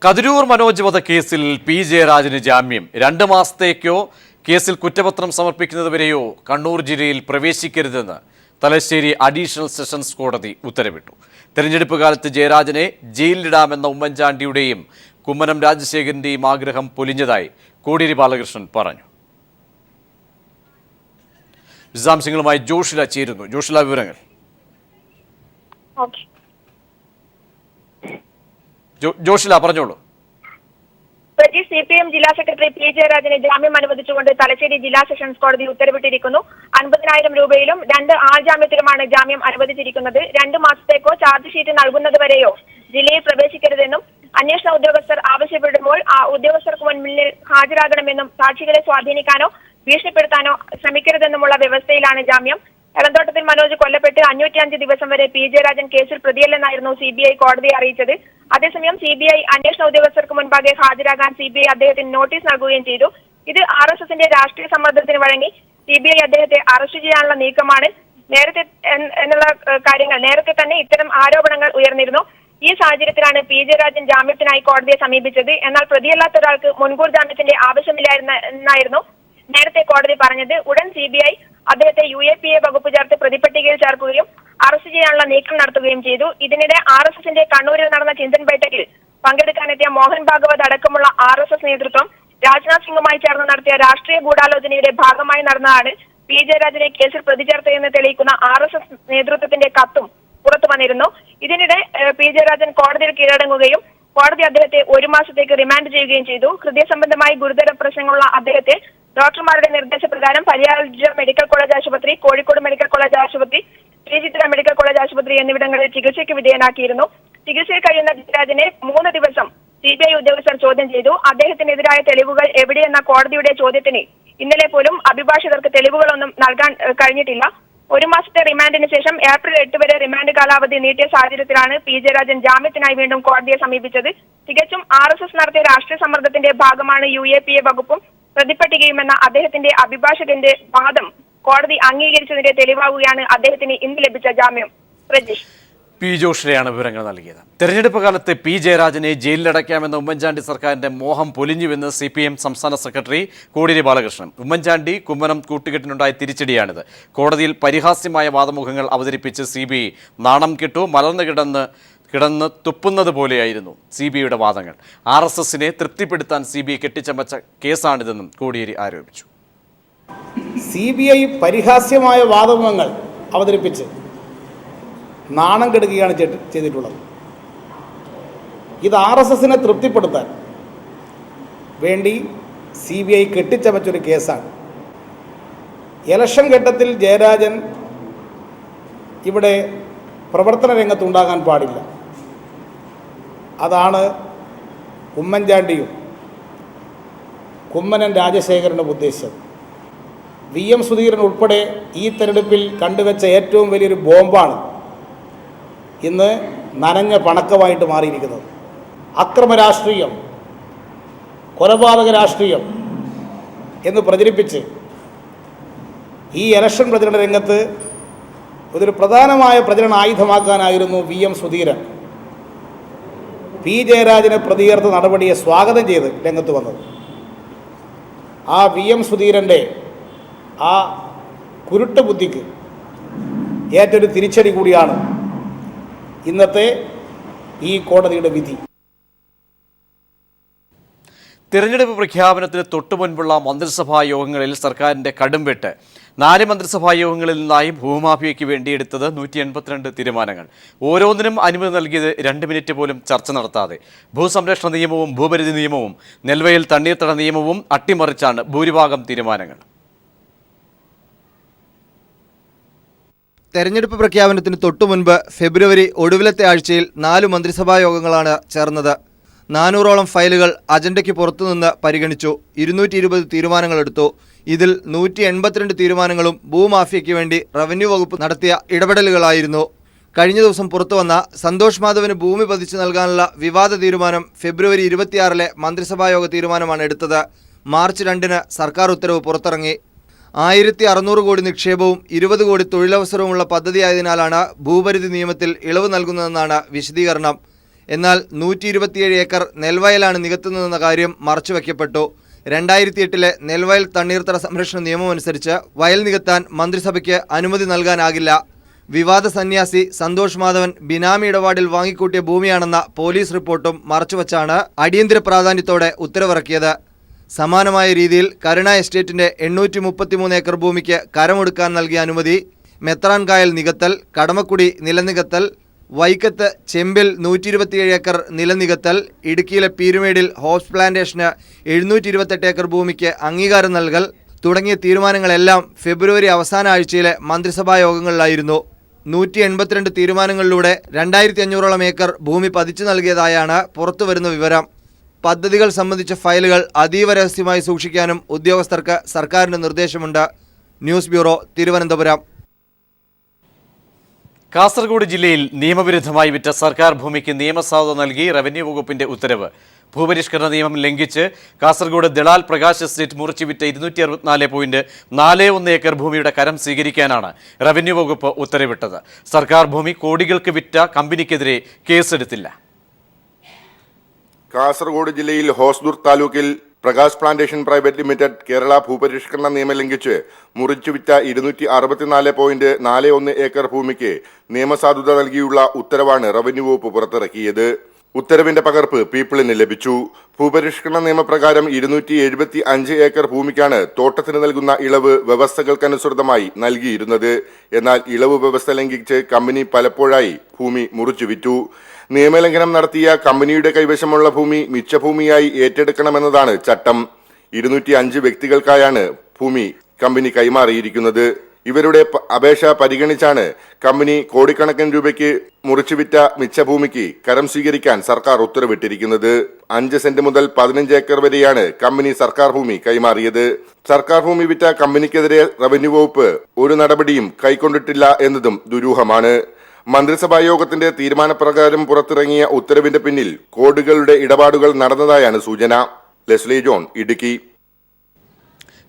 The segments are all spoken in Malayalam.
കതിരൂർ മനോജ് വധക്കേസിൽ പി ജയരാജന് ജാമ്യം 2 മാസത്തേക്കോ കേസിൽ കുറ്റപത്രം സമർപ്പിക്കുന്നതുവരെയോ കണ്ണൂർ ജില്ലയിൽ പ്രവേശിക്കരുതെന്ന് തലശ്ശേരി അഡീഷണൽ സെഷൻസ് കോടതി ഉത്തരവിട്ടു. തെരഞ്ഞെടുപ്പ് കാലത്ത് ജയരാജനെ ജയിലിലിടാമെന്ന ഉമ്മൻചാണ്ടിയുടെയും കുമ്മനം രാജശേഖരന്റെയും ആഗ്രഹം പൊലിഞ്ഞതായി കോടിയേരി ബാലകൃഷ്ണൻ പറഞ്ഞു. വിശദാംശങ്ങളുമായി ജോഷില ചേരുന്നു. ജോഷില, വിവരങ്ങൾ. ജോഷില, പറഞ്ഞോളൂ. CPM ജില്ലാ സെക്രട്ടറി പി ജയരാജന് ജാമ്യം അനുവദിച്ചുകൊണ്ട് തലശ്ശേരി ജില്ലാ സെഷൻസ് കോടതി ഉത്തരവിട്ടിരിക്കുന്നു. 50,000 രൂപയിലും 2 ആൾജാമ്യത്തിലുമാണ് ജാമ്യം അനുവദിച്ചിരിക്കുന്നത്. 2 മാസത്തേക്കോ ചാർജ് ഷീറ്റ് നൽകുന്നതുവരെയോ ജില്ലയിൽ പ്രവേശിക്കരുതെന്നും അന്വേഷണ ഉദ്യോഗസ്ഥർ ആവശ്യപ്പെടുമ്പോൾ ആ ഉദ്യോഗസ്ഥർക്ക് മുന്നിൽ ഹാജരാകണമെന്നും സാക്ഷികളെ സ്വാധീനിക്കാനോ ഭീഷണിപ്പെടുത്താനോ ശ്രമിക്കരുതെന്നുമുള്ള വ്യവസ്ഥയിലാണ് ജാമ്യം. എളന്തോട്ടത്തിൽ മനോജ് കൊല്ലപ്പെട്ട് 505 ദിവസം വരെ പി ജയരാജൻ കേസിൽ പ്രതിയല്ലെന്നായിരുന്നു CBI കോടതിയെ അറിയിച്ചത്. അതേസമയം CBI അന്വേഷണ ഉദ്യോഗസ്ഥർക്ക് മുൻപാകെ ഹാജരാകാൻ CBI അദ്ദേഹത്തിന് നോട്ടീസ് നൽകുകയും ചെയ്തു. ഇത് RSSന്റെ രാഷ്ട്രീയ സമ്മർദ്ദത്തിന് വഴങ്ങി CBI അദ്ദേഹത്തെ അറസ്റ്റ് ചെയ്യാനുള്ള നീക്കമാണ്. നേരത്തെ തന്നെ ഇത്തരം ആരോപണങ്ങൾ ഉയർന്നിരുന്നു. ഈ സാഹചര്യത്തിലാണ് പി ജയരാജൻ ജാമ്യത്തിനായി കോടതിയെ സമീപിച്ചത്. എന്നാൽ പ്രതിയല്ലാത്ത ഒരാൾക്ക് മുൻകൂർ ജാമ്യത്തിന്റെ ആവശ്യമില്ലായിരുന്നായിരുന്നു നേരത്തെ കോടതി പറഞ്ഞത്. ഉടൻ CBI അദ്ദേഹത്തെ UAPA വകുപ്പ് ചേർത്ത് പ്രതിപട്ടികയിൽ ചേർക്കുകയും അറസ്റ്റ് ചെയ്യാനുള്ള നീക്കം നടത്തുകയും ചെയ്തു. ഇതിനിടെ RSSന്റെ കണ്ണൂരിൽ നടന്ന ചിന്തൻ ബൈഠക്കിൽ പങ്കെടുക്കാനെത്തിയ മോഹൻ ഭാഗവത് അടക്കമുള്ള RSS നേതൃത്വം രാജ്നാഥ് സിംഗുമായി ചേർന്ന് നടത്തിയ രാഷ്ട്രീയ ഗൂഢാലോചനയുടെ ഭാഗമായി നടന്നതാണ് പി ജയരാജനെ കേസിൽ പ്രതി ചേർത്തതെന്ന് തെളിയിക്കുന്ന RSS നേതൃത്വത്തിന്റെ കത്തും പുറത്തു വന്നിരുന്നു. ഇതിനിടെ പി ജയരാജൻ കോടതിയിൽ കീഴടങ്ങുകയും കോടതി അദ്ദേഹത്തെ 1 മാസത്തേക്ക് റിമാൻഡ് ചെയ്യുകയും ചെയ്തു. ഹൃദയ സംബന്ധമായി ഗുരുതര പ്രശ്നങ്ങളുള്ള അദ്ദേഹത്തെ ഡോക്ടർമാരുടെ നിർദ്ദേശപ്രകാരം പരിയാര മെഡിക്കൽ കോളേജ് ആശുപത്രി, കോഴിക്കോട് മെഡിക്കൽ കോളേജ് ആശുപത്രി, ശ്രീചിത്ര മെഡിക്കൽ കോളേജ് ആശുപത്രി എന്നിവിടങ്ങളിൽ ചികിത്സയ്ക്ക് വിധേയനാക്കിയിരുന്നു. ചികിത്സയിൽ കഴിയുന്ന ജയരാജനെ 3 ദിവസം CBI ഉദ്യോഗസ്ഥർ ചോദ്യം ചെയ്തു. അദ്ദേഹത്തിനെതിരായ തെളിവുകൾ എവിടെയെന്ന കോടതിയുടെ ചോദ്യത്തിന് ഇന്നലെ പോലും അഭിഭാഷകർക്ക് തെളിവുകളൊന്നും നൽകാൻ കഴിഞ്ഞിട്ടില്ല. 1 മാസത്തെ റിമാൻഡിന് ശേഷം ഏപ്രിൽ 8 വരെ റിമാൻഡ് കാലാവധി നീട്ടിയ സാഹചര്യത്തിലാണ് പി ജയരാജൻ ജാമ്യത്തിനായി വീണ്ടും കോടതിയെ സമീപിച്ചത്. തികച്ചും RSS നടത്തിയ രാഷ്ട്രീയ സമ്മർദ്ദത്തിന്റെ ഭാഗമാണ് UAPA വകുപ്പും പ്രതിപട്ടികയുമെന്ന അദ്ദേഹത്തിന്റെ അഭിഭാഷകന്റെ വാദം കോടതി അംഗീകരിച്ചതിന്റെ തെളിവാകുകയാണ് അദ്ദേഹത്തിന് ഇന്ന് ലഭിച്ച ജാമ്യം. പ്രജീഷ്. പി ജോഷിലെയാണ് വിവരങ്ങൾ നൽകിയത്. തെരഞ്ഞെടുപ്പ് കാലത്ത് പി ജയരാജനെ ജയിലിലടയ്ക്കാമെന്ന ഉമ്മൻചാണ്ടി സർക്കാരിന്റെ മോഹം പൊലിഞ്ഞുവെന്ന് CPM സംസ്ഥാന സെക്രട്ടറി കോടിയേരി ബാലകൃഷ്ണൻ. ഉമ്മൻചാണ്ടി കുമ്മനം കൂട്ടുകെട്ടിനുണ്ടായ തിരിച്ചടിയാണിത്. കോടതിയിൽ പരിഹാസ്യമായ വാദമുഖങ്ങൾ അവതരിപ്പിച്ച് CBI നാണം കെട്ടു, മലർന്നു കിടന്ന് തുപ്പുന്നത് പോലെയായിരുന്നു CBIയുടെ വാദങ്ങൾ. RSSനെ തൃപ്തിപ്പെടുത്താൻ CBI കെട്ടിച്ചമച്ച കേസാണിതെന്നും കോടിയേരി ആരോപിച്ചു. CBI പരിഹാസ്യമായ വാദമുഖങ്ങൾ അവതരിപ്പിച്ച് നാണം കെടുകയാണ് ചെയ്തിട്ടുള്ളത്. ഇത് RSSനെ തൃപ്തിപ്പെടുത്താൻ വേണ്ടി CBI കെട്ടിച്ചമച്ചൊരു കേസാണ്. ഇലക്ഷൻ ഘട്ടത്തിൽ ജയരാജൻ ഇവിടെ പ്രവർത്തന രംഗത്തുണ്ടാകാൻ പാടില്ല. അതാണ് ഉമ്മൻചാണ്ടിയും കുമ്മനം രാജശേഖരനും ഉദ്ദേശിച്ചത്. VM സുധീരൻ ഉൾപ്പെടെ ഈ തെരഞ്ഞെടുപ്പിൽ കണ്ടുവച്ച ഏറ്റവും വലിയൊരു ബോംബാണ് ഇന്ന് നനഞ്ഞ പണക്കമായിട്ട് മാറിയിരിക്കുന്നത്. അക്രമ രാഷ്ട്രീയം, കൊലപാതക രാഷ്ട്രീയം എന്ന് പ്രചരിപ്പിച്ച് ഈ ഇലക്ഷൻ പ്രചരണ രംഗത്ത് ഇതൊരു പ്രധാനമായ പ്രചരണ ആയുധമാക്കാനായിരുന്നു VM സുധീരൻ പി ജയരാജനെ പ്രതിയേർത്ത നടപടിയെ സ്വാഗതം ചെയ്ത് രംഗത്ത് വന്നത്. ആ VM സുധീരൻ്റെ ആ കുരുട്ട് ബുദ്ധിക്ക് ഏറ്റൊരു തിരിച്ചടി കൂടിയാണ് ഇന്നത്തെ ഈ കോടതിയുടെ വിധി. തിരഞ്ഞെടുപ്പ് പ്രഖ്യാപനത്തിന് തൊട്ടുമുൻപുള്ള മന്ത്രിസഭാ യോഗങ്ങളിൽ സർക്കാരിൻ്റെ കടുംവെട്ട്. 4 മന്ത്രിസഭാ യോഗങ്ങളിൽ നിന്നായി ഭൂമാഫിയയ്ക്ക് വേണ്ടിയെടുത്തത് 182 തീരുമാനങ്ങൾ. ഓരോന്നിനും അനുമതി നൽകിയത് 2 മിനിറ്റ് പോലും ചർച്ച നടത്താതെ. ഭൂസംരക്ഷണ നിയമവും ഭൂപരിധി നിയമവും നെൽവയൽ തണ്ണീർത്തട നിയമവും അട്ടിമറിച്ചാണ് ഭൂരിഭാഗം തീരുമാനങ്ങൾ. തെരഞ്ഞെടുപ്പ് പ്രഖ്യാപനത്തിന് തൊട്ടുമുൻപ് ഫെബ്രുവരി ഒടുവിലത്തെ ആഴ്ചയിൽ 4 മന്ത്രിസഭാ യോഗങ്ങളാണ് ചേർന്നത്. 400ഓളം ഫയലുകൾ അജണ്ടയ്ക്ക് പുറത്തുനിന്ന് പരിഗണിച്ചു. 220 തീരുമാനങ്ങളെടുത്തു. ഇതിൽ 182 തീരുമാനങ്ങളും ഭൂമാഫിയയ്ക്ക് വേണ്ടി റവന്യൂ വകുപ്പ് നടത്തിയ ഇടപെടലുകളായിരുന്നു. കഴിഞ്ഞ ദിവസം പുറത്തുവന്ന സന്തോഷ് മാധവന് ഭൂമി പതിച്ചു നൽകാനുള്ള വിവാദ തീരുമാനം ഫെബ്രുവരി 26 മന്ത്രിസഭായോഗ തീരുമാനമാണ് എടുത്തത്. മാർച്ച് 2 സർക്കാർ ഉത്തരവ് പുറത്തിറങ്ങി. 1600 കോടി നിക്ഷേപവും 20 കോടി തൊഴിലവസരവുമുള്ള പദ്ധതിയായതിനാലാണ് ഭൂപരിധി നിയമത്തിൽ ഇളവ് നൽകുന്നതെന്നാണ് വിശദീകരണം. എന്നാൽ 127 ഏക്കർ നെൽവയലാണ് നികത്തുന്നതെന്ന കാര്യം മറച്ചുവെക്കപ്പെട്ടു. 2008 നെൽവയൽ തണ്ണീർത്തട സംരക്ഷണ നിയമമനുസരിച്ച് വയൽ നികത്താൻ മന്ത്രിസഭയ്ക്ക് അനുമതി നൽകാനാകില്ല. വിവാദ സന്യാസി സന്തോഷ് മാധവൻ ബിനാമി ഇടപാടിൽ വാങ്ങിക്കൂട്ടിയ ഭൂമിയാണെന്ന പോലീസ് റിപ്പോർട്ടും മറച്ചുവച്ചാണ് അടിയന്തര പ്രാധാന്യത്തോടെ ഉത്തരവിറക്കിയത്. സമാനമായ രീതിയിൽ കരുണ എസ്റ്റേറ്റിന്റെ 833 ഏക്കർ ഭൂമിക്ക് കരമൊടുക്കാൻ നൽകിയ അനുമതി മെത്രാൻകായൽ നികത്തൽ, കടമക്കുടി നിലനികത്തൽ, വൈക്കത്ത് ചെമ്പിൽ 127 ഏക്കർ നിലനികത്തൽ, ഇടുക്കിയിലെ പീരുമേടിൽ ഹോപ്സ് പ്ലാന്റേഷന് 728 ഏക്കർ ഭൂമിക്ക് അംഗീകാരം നൽകൽ തുടങ്ങിയ തീരുമാനങ്ങളെല്ലാം ഫെബ്രുവരി അവസാന ആഴ്ചയിലെ മന്ത്രിസഭാ യോഗങ്ങളിലായിരുന്നു. 182 തീരുമാനങ്ങളിലൂടെ 2500ഓളം ഏക്കർ ഭൂമി പതിച്ചു നൽകിയതായാണ് പുറത്തുവരുന്ന വിവരം. പദ്ധതികൾ സംബന്ധിച്ച ഫയലുകൾ അതീവ രഹസ്യമായി സൂക്ഷിക്കാനും ഉദ്യോഗസ്ഥർക്ക് സർക്കാരിന്റെ നിർദ്ദേശമുണ്ട്. News bureau, Thiruvananthapuram. കാസർഗോഡ് ജില്ലയിൽ നിയമവിരുദ്ധമായി വിറ്റ സർക്കാർ ഭൂമിക്ക് നിയമസാധുത നൽകി റവന്യൂ വകുപ്പിന്റെ ഉത്തരവ്. ഭൂപരിഷ്കരണ നിയമം ലംഘിച്ച് കാസർഗോഡ് ദളാൽ പ്രകാശ് എസ്റ്റേറ്റ് മുറിച്ചുവിറ്റ 264.41 ഏക്കർ ഭൂമിയുടെ കരം സ്വീകരിക്കാനാണ് റവന്യൂ വകുപ്പ് ഉത്തരവിട്ടത്. സർക്കാർ ഭൂമി കോടികൾക്ക് വിറ്റ കമ്പനിക്കെതിരെ കേസെടുത്തില്ല. കാസർഗോഡ് ജില്ലയിൽ ഹോസ്ദുർ താലൂക്കിൽ Prakash plantation private limited Kerala ഭൂപരിഷ്കരണ നിയമം ലംഘിച്ച് മുറിച്ചുവിറ്റ 264.41 ഏക്കർ ഭൂമിക്ക് നിയമസാധുത നൽകിയുള്ള ഉത്തരവാണ് റവന്യൂ വകുപ്പ് പുറത്തിറക്കിയത്. ഉത്തരവിന്റെ പകർപ്പ് പീപ്പിളിന് ലഭിച്ചു. ഭൂപരിഷ്കരണ നിയമപ്രകാരം 275 ഏക്കർ ഭൂമിക്കാണ് തോട്ടത്തിന് നൽകുന്ന ഇളവ് വ്യവസ്ഥകൾക്കനുസൃതമായി നൽകിയിരുന്നത്. എന്നാൽ ഇളവ് വ്യവസ്ഥ ലംഘിച്ച് കമ്പനി പലപ്പോഴായി ഭൂമി മുറിച്ചുവിറ്റു. നിയമലംഘനം നടത്തിയ കമ്പനിയുടെ കൈവശമുള്ള ഭൂമി മിച്ചഭൂമിയായി ഏറ്റെടുക്കണമെന്നതാണ് ചട്ടം. 205 വ്യക്തികൾക്കായാണ് ഭൂമി കമ്പനി കൈമാറിയിരിക്കുന്നത്. ഇവരുടെ അപേക്ഷ പരിഗണിച്ചാണ് കമ്പനി കോടിക്കണക്കിന് രൂപയ്ക്ക് മുറിച്ചുവിറ്റ മിച്ചഭൂമിക്ക് കരം സ്വീകരിക്കാൻ സർക്കാർ ഉത്തരവിട്ടിരിക്കുന്നത്. 5 സെന്റ് മുതൽ 15 ഏക്കർ വരെയാണ് കമ്പനി സർക്കാർ ഭൂമി കൈമാറിയത്. സർക്കാർ ഭൂമി വിറ്റ കമ്പനിക്കെതിരെ റവന്യൂ വകുപ്പ് ഒരു നടപടിയും കൈക്കൊണ്ടിട്ടില്ല എന്നതും ദുരൂഹമാണ്. മന്ത്രിസഭാ യോഗത്തിന്റെ തീരുമാനപ്രകാരം പുറത്തിറങ്ങിയ ഉത്തരവിന്റെ പിന്നിൽ കോടികളുടെ ഇടപാടുകൾ നടന്നതായാണ് സൂചന. Leslie John, Idukki.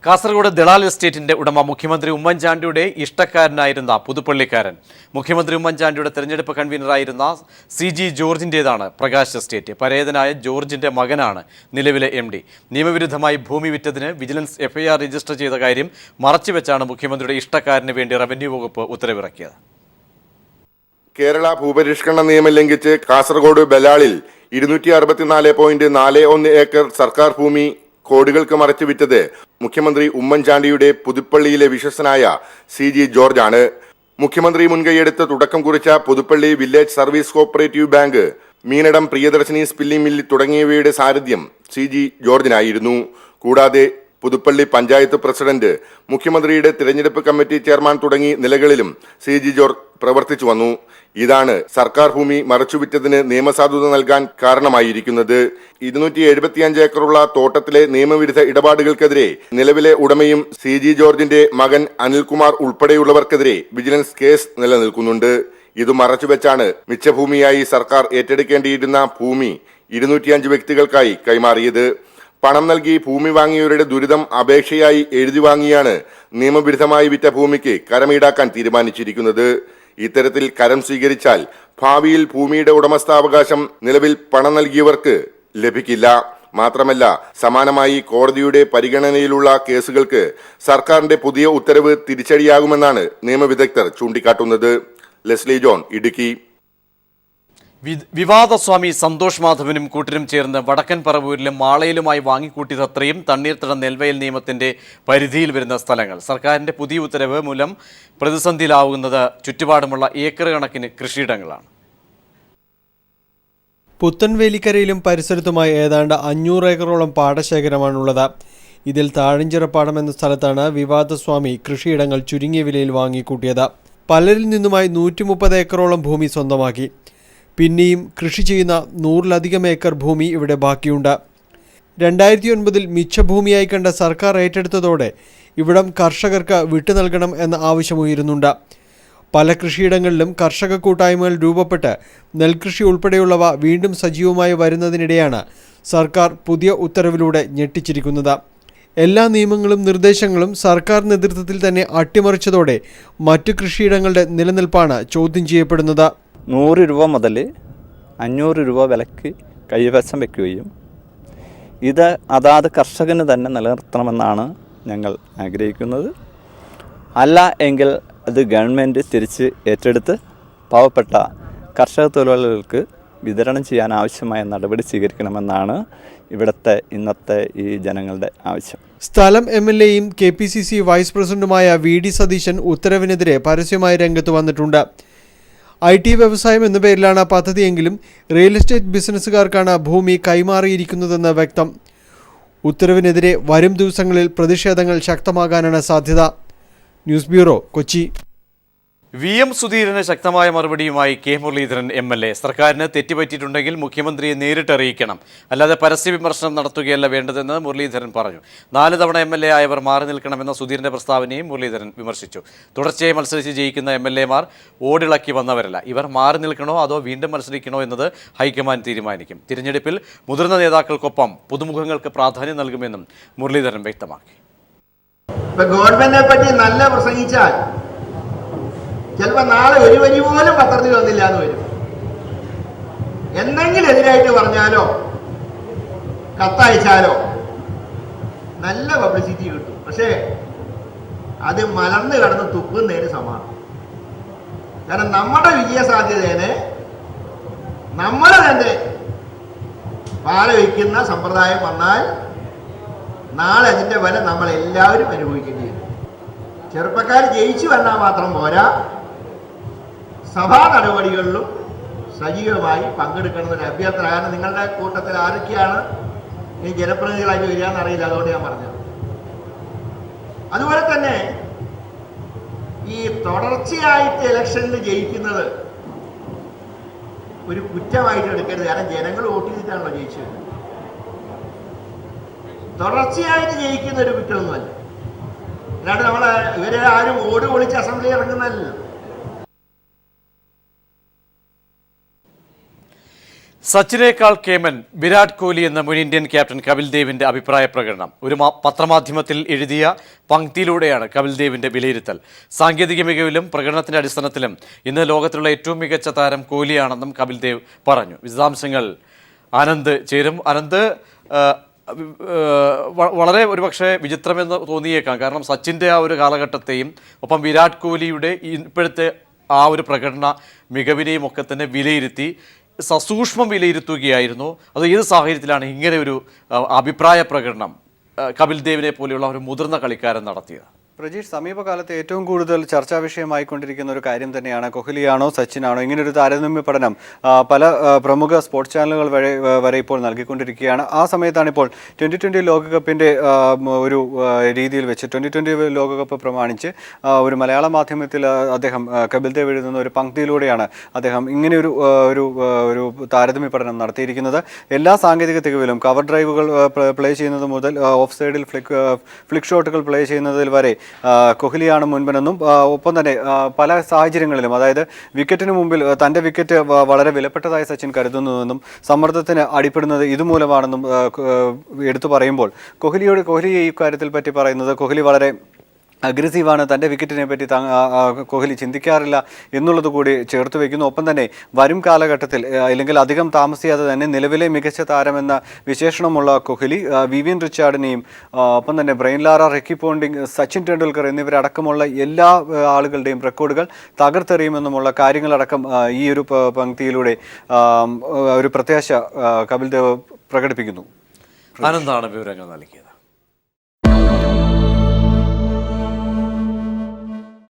കാസർഗോഡ് ദളാൽ എസ്റ്റേറ്റിന്റെ ഉടമ മുഖ്യമന്ത്രി ഉമ്മൻചാണ്ടിയുടെ ഇഷ്ടക്കാരനായിരുന്ന പുതുപ്പള്ളിക്കാരൻ. മുഖ്യമന്ത്രി ഉമ്മൻചാണ്ടിയുടെ തെരഞ്ഞെടുപ്പ് കൺവീനറായിരുന്ന CG ജോർജിന്റേതാണ് പ്രകാശ് എസ്റ്റേറ്റ്. പരേതനായ ജോർജിന്റെ മകനാണ് നിലവിലെ MD. നിയമവിരുദ്ധമായി ഭൂമി വിറ്റതിന് വിജിലൻസ് FIR രജിസ്റ്റർ ചെയ്ത കാര്യം മറച്ചുവെച്ചാണ് മുഖ്യമന്ത്രിയുടെ ഇഷ്ടക്കാരന് വേണ്ടി റവന്യൂ വകുപ്പ് ഉത്തരവിറക്കിയത്. കേരള ഭൂപരിഷ്കരണ നിയമം ലംഘിച്ച് കാസർഗോഡ് ബലാളിൽ 264.41 ഏക്കർ സർക്കാർ ഭൂമി കോടികൾക്ക് മറച്ചു വിറ്റത് മുഖ്യമന്ത്രി ഉമ്മൻചാണ്ടിയുടെ പുതുപ്പള്ളിയിലെ വിശ്വസനായ CG ജോർജ് ആണ്. മുഖ്യമന്ത്രി മുൻകൈയെടുത്ത് തുടക്കം കുറിച്ച Puthuppally village service cooperative bank, Meenadam Priyadarshini spinning mill തുടങ്ങിയവയുടെ സാരഥ്യം CG ജോർജിനായിരുന്നു. കൂടാതെ പുതുപ്പള്ളി പഞ്ചായത്ത് പ്രസിഡന്റ്, മുഖ്യമന്ത്രിയുടെ തിരഞ്ഞെടുപ്പ് കമ്മിറ്റി ചെയർമാൻ തുടങ്ങി നിലകളിലും CG ജോർജ് പ്രവർത്തിച്ചു വന്നു. ഇതാണ് സർക്കാർ ഭൂമി മറച്ചുവിറ്റതിന് നിയമസാധുത നൽകാൻ കാരണമായിരിക്കുന്നത്. 275 ഏക്കറുള്ള തോട്ടത്തിലെ നിയമവിരുദ്ധ ഇടപാടുകൾക്കെതിരെ നിലവിലെ ഉടമയും CG ജോർജിന്റെ മകൻ അനിൽകുമാർ ഉൾപ്പെടെയുള്ളവർക്കെതിരെ വിജിലൻസ് കേസ് നിലനിൽക്കുന്നുണ്ട്. ഇത് മറച്ചുവെച്ചാണ് മിച്ചഭൂമിയായി സർക്കാർ ഏറ്റെടുക്കേണ്ടിയിരുന്ന ഭൂമി 205 വ്യക്തികൾക്കായി കൈമാറിയത്. പണം നൽകി ഭൂമി വാങ്ങിയവരുടെ ദുരിതം അപേക്ഷയായി എഴുതി വാങ്ങിയാണ് നിയമവിരുദ്ധമായി വിറ്റ ഭൂമിക്ക് കരമീടാക്കാൻ തീരുമാനിച്ചിരിക്കുന്നത്. ഇത്തരത്തിൽ കരം സ്വീകരിച്ചാൽ ഭാവിയിൽ ഭൂമിയുടെ ഉടമസ്ഥാവകാശം നിലവിൽ പണം നൽകിയവർക്ക് ലഭിക്കില്ല. മാത്രമല്ല, സമാനമായി കോടതിയുടെ പരിഗണനയിലുള്ള കേസുകൾക്ക് സർക്കാരിന്റെ പുതിയ ഉത്തരവ് തിരിച്ചടിയാകുമെന്നാണ് നിയമവിദഗ്ധർ ചൂണ്ടിക്കാട്ടുന്നത്. Leslie John, Idukki. വിവാദസ്വാമി സന്തോഷ് മാധവനും കൂട്ടരും ചേർന്ന് വടക്കൻ പറവൂരിലും മാളയിലുമായി വാങ്ങിക്കൂട്ടിയതത്രയും തണ്ണീർത്തട നെൽവയൽ നിയമത്തിന്റെ പരിധിയിൽ വരുന്ന സ്ഥലങ്ങൾ. സർക്കാരിന്റെ പുതിയ ഉത്തരവ് മൂലം പ്രതിസന്ധിയിലാവുന്നത് ചുറ്റുപാടുമുള്ള ഏക്കർ കണക്കിന് കൃഷിയിടങ്ങളാണ്. പുത്തൻവേലിക്കരയിലും പരിസരത്തുമായി ഏതാണ്ട് 500 ഏക്കറോളം പാടശേഖരമാണുള്ളത്. ഇതിൽ താഴഞ്ചിറപ്പാടം എന്ന സ്ഥലത്താണ് വിവാദസ്വാമി കൃഷിയിടങ്ങൾ ചുരുങ്ങിയ വിലയിൽ വാങ്ങിക്കൂട്ടിയത്. പലരിൽ നിന്നുമായി 130 ഏക്കറോളം ഭൂമി സ്വന്തമാക്കി. പിന്നെയും കൃഷി ചെയ്യുന്ന 100-ലധികം ഏക്കർ ഭൂമി ഇവിടെ ബാക്കിയുണ്ട്. 2009 മിച്ചഭൂമിയായി കണ്ട സർക്കാർ ഏറ്റെടുത്തതോടെ ഇവിടം കർഷകർക്ക് വിട്ടു നൽകണം എന്ന ആവശ്യമുയരുന്നുണ്ട്. പല കൃഷിയിടങ്ങളിലും കർഷക കൂട്ടായ്മകൾ രൂപപ്പെട്ട് നെൽകൃഷി ഉൾപ്പെടെയുള്ളവ വീണ്ടും സജീവമായി വരുന്നതിനിടെയാണ് സർക്കാർ പുതിയ ഉത്തരവിലൂടെ ഞെട്ടിച്ചിരിക്കുന്നത്. എല്ലാ നിയമങ്ങളും നിർദ്ദേശങ്ങളും സർക്കാർ നേതൃത്വത്തിൽ തന്നെ അട്ടിമറിച്ചതോടെ മറ്റു കൃഷിയിടങ്ങളുടെ നിലനിൽപ്പാണ് ചോദ്യം ചെയ്യപ്പെടുന്നത്. 100 രൂപ മുതൽ 500 രൂപ വിലയ്ക്ക് കൈവശം വയ്ക്കുകയും ഇത് അതാത് കർഷകന് തന്നെ നിലനിർത്തണമെന്നാണ് ഞങ്ങൾ ആഗ്രഹിക്കുന്നത്. അല്ല എങ്കിൽ അത് ഗവൺമെൻറ് തിരിച്ച് ഏറ്റെടുത്ത് പാവപ്പെട്ട കർഷക തൊഴിലാളികൾക്ക് വിതരണം ചെയ്യാൻ ആവശ്യമായ നടപടി സ്വീകരിക്കണമെന്നാണ് ഇവിടുത്തെ ഇന്നത്തെ ഈ ജനങ്ങളുടെ ആവശ്യം. സ്ഥലം MLAയും KPCC വൈസ് പ്രസിഡന്റുമായ VD സതീശൻ ഉത്തരവിനെതിരെ പരസ്യമായി രംഗത്ത് വന്നിട്ടുണ്ട്. IT വ്യവസായം എന്ന പേരിലാണ് പദ്ധതിയെങ്കിലും റിയൽ എസ്റ്റേറ്റ് ബിസിനസ്സുകാർക്കാണ് ഭൂമി കൈമാറിയിരിക്കുന്നതെന്ന് വ്യക്തം. ഉത്തരവിനെതിരെ വരും ദിവസങ്ങളിൽ പ്രതിഷേധങ്ങൾ ശക്തമാകാനാണ് സാധ്യത. News bureau, Kochi. VM സുധീരന് ശക്തമായ മറുപടിയുമായി K മുരളീധരൻ MLA. സർക്കാരിന് തെറ്റുപറ്റിയിട്ടുണ്ടെങ്കിൽ മുഖ്യമന്ത്രിയെ നേരിട്ട് അറിയിക്കണം, അല്ലാതെ പരസ്യ വിമർശനം നടത്തുകയല്ല വേണ്ടതെന്ന് മുരളീധരൻ പറഞ്ഞു. 4 തവണ MLA ആയവർ മാറി നിൽക്കണമെന്ന സുധീരന്റെ പ്രസ്താവനയും മുരളീധരൻ വിമർശിച്ചു. തുടർച്ചയായി മത്സരിച്ച് ജയിക്കുന്ന MLAമാർ ഓടിളക്കി വന്നവരല്ല. ഇവർ മാറി നിൽക്കണോ അതോ വീണ്ടും മത്സരിക്കണോ എന്നത് ഹൈക്കമാൻഡ് തീരുമാനിക്കും. തിരഞ്ഞെടുപ്പിൽ മുതിർന്ന നേതാക്കൾക്കൊപ്പം പുതുമുഖങ്ങൾക്ക് പ്രാധാന്യം നൽകുമെന്നും മുരളീധരൻ വ്യക്തമാക്കി. ഗവൺമെന്റിനെ പറ്റി നല്ല പ്രസംഗിച്ചാൽ ചിലപ്പോൾ നാളെ ഒരു വരി പോലും പത്രത്തിൽ വന്നില്ല എന്ന് വരും. എന്തെങ്കിലും എതിരായിട്ട് പറഞ്ഞാലോ കത്തയച്ചാലോ നല്ല പബ്ലിസിറ്റി കിട്ടും. പക്ഷേ അത് മലർന്നു കടന്ന് തുപ്പുന്നതിന് സമാനം. കാരണം നമ്മുടെ വിജയ സാധ്യതയെ നമ്മൾ തന്നെ പാലവയ്ക്കുന്ന സമ്പ്രദായം വന്നാൽ നാളെ അതിൻ്റെ വില നമ്മളെല്ലാവരും അനുഭവിക്കേണ്ടി വരും. ചെറുപ്പക്കാർ ജയിച്ചു വന്നാൽ മാത്രം പോരാ, സഭാ നടപടികളിലും സജീവമായി പങ്കെടുക്കണമെന്നൊരു അഭ്യർത്ഥന. കാരണം നിങ്ങളുടെ കൂട്ടത്തിൽ ആരൊക്കെയാണ് ഈ ജനപ്രതിനിധികളായിട്ട് വരികയെന്ന് അറിയില്ല, അതുകൊണ്ട് ഞാൻ പറഞ്ഞത്. അതുപോലെ തന്നെ ഈ തുടർച്ചയായിട്ട് ഇലക്ഷനിൽ ജയിക്കുന്നത് ഒരു കുറ്റമായിട്ട് എടുക്കരുത്. കാരണം ജനങ്ങൾ വോട്ട് ചെയ്തിട്ടാണല്ലോ ജയിച്ചത്. തുടർച്ചയായിട്ട് ജയിക്കുന്ന ഒരു കുറ്റമൊന്നുമല്ല. അല്ലാണ്ട് ഇവരെ ആരും ഓട് പൊളിച്ച് അസംബ്ലി ഇറങ്ങുന്നതല്ല. സച്ചിനേക്കാൾ കേമൻ വിരാട് കോഹ്ലി എന്ന മുൻ ഇന്ത്യൻ ക്യാപ്റ്റൻ കപിൽ ദേവിന്റെ അഭിപ്രായ പ്രകടനം. ഒരു പത്രമാധ്യമത്തിൽ എഴുതിയ പങ്ക്തിയിലൂടെയാണ് കപിൽ ദേവിന്റെ വിലയിരുത്തൽ. സാങ്കേതിക മികവിലും പ്രകടനത്തിന്റെ അടിസ്ഥാനത്തിലും ഇന്ന് ലോകത്തിലുള്ള ഏറ്റവും മികച്ച താരം കോഹ്ലിയാണെന്നും കപിൽ ദേവ് പറഞ്ഞു. വിശദാംശങ്ങൾ ആനന്ദ് ചേരും. ആനന്ദ്, വളരെ ഒരുപക്ഷെ വിചിത്രമെന്ന് തോന്നിയേക്കാം. കാരണം സച്ചിൻ്റെ ആ ഒരു കാലഘട്ടത്തെയും ഒപ്പം വിരാട് കോഹ്ലിയുടെ ഇപ്പോഴത്തെ ആ ഒരു പ്രകടന മികവിനെയും ഒക്കെ തന്നെ വിലയിരുത്തി സസൂക്ഷ്മം വിലയിരുത്തുകയായിരുന്നു. അത് ഏത് സാഹചര്യത്തിലാണ് ഇങ്ങനെ ഒരു അഭിപ്രായ പ്രകടനം കപിൽ ദേവിനെ പോലെയുള്ള ഒരു മുതിർന്ന കളിക്കാരൻ നടത്തിയത്? പ്രജീഷ്, സമീപകാലത്ത് ഏറ്റവും കൂടുതൽ ചർച്ചാ വിഷയമായിക്കൊണ്ടിരിക്കുന്ന ഒരു കാര്യം തന്നെയാണ് കോഹ്ലിയാണോ സച്ചിനാണോ. ഇങ്ങനൊരു താരതമ്യ പഠനം പല പ്രമുഖ സ്പോർട്സ് ചാനലുകൾ വരെ ഇപ്പോൾ നൽകിക്കൊണ്ടിരിക്കുകയാണ്. ആ സമയത്താണ് ഇപ്പോൾ 2020 ലോകകപ്പിൻ്റെ ഒരു രീതിയിൽ വെച്ച് 2020 ലോകകപ്പ് പ്രമാണിച്ച് ഒരു മലയാള മാധ്യമത്തിൽ അദ്ദേഹം കപിൽ ദേവ് എഴുതുന്ന ഒരു പങ്ക്തിയിലൂടെയാണ് അദ്ദേഹം ഇങ്ങനെ ഒരു താരതമ്യ പഠനം നടത്തിയിരിക്കുന്നത്. എല്ലാ സാങ്കേതിക തികവിലും കവർ ഡ്രൈവുകൾ പ്ലേ ചെയ്യുന്നത് മുതൽ ഓഫ് സൈഡിൽ ഫ്ലിക് ഷോട്ടുകൾ പ്ലേ ചെയ്യുന്നതിൽ വരെ കോഹ്ലിയാണ് മുൻപെന്നും ഒപ്പം തന്നെ പല സാഹചര്യങ്ങളിലും, അതായത് വിക്കറ്റിന് മുമ്പിൽ തൻ്റെ വിക്കറ്റ് വളരെ വിലപ്പെട്ടതായി സച്ചിൻ കരുതുന്നുവെന്നും സമ്മർദ്ദത്തിന് അടിപ്പെടുന്നത് ഇതുമൂലമാണെന്നും എടുത്തു പറയുമ്പോൾ കോഹ്ലി ഈ കാര്യത്തിൽ പറ്റി പറയുന്നത് കോഹ്ലി വളരെ അഗ്രസീവാണ്, തൻ്റെ വിക്കറ്റിനെ പറ്റി കോഹ്ലി ചിന്തിക്കാറില്ല എന്നുള്ളത് കൂടി ചേർത്ത് വയ്ക്കുന്നു. ഒപ്പം തന്നെ വരും കാലഘട്ടത്തിൽ അല്ലെങ്കിൽ അധികം താമസിയാതെ തന്നെ നിലവിലെ മികച്ച താരമെന്ന വിശേഷണമുള്ള കോഹ്ലി വിവിയൻ റിച്ചാർഡിനെയും ഒപ്പം തന്നെ Brian Lara, Ricky Ponting, Sachin Tendulkar എന്നിവരടക്കമുള്ള എല്ലാ ആളുകളുടെയും റെക്കോർഡുകൾ തകർത്തെറിയുമെന്നുമുള്ള കാര്യങ്ങളടക്കം ഈ ഒരു പങ്ക്തിയിലൂടെ ഒരു പ്രത്യാശ കപിൽ ദേവ് പ്രകടിപ്പിക്കുന്നു. ആനന്ദാണ് വിവരങ്ങൾ നൽകിയത്.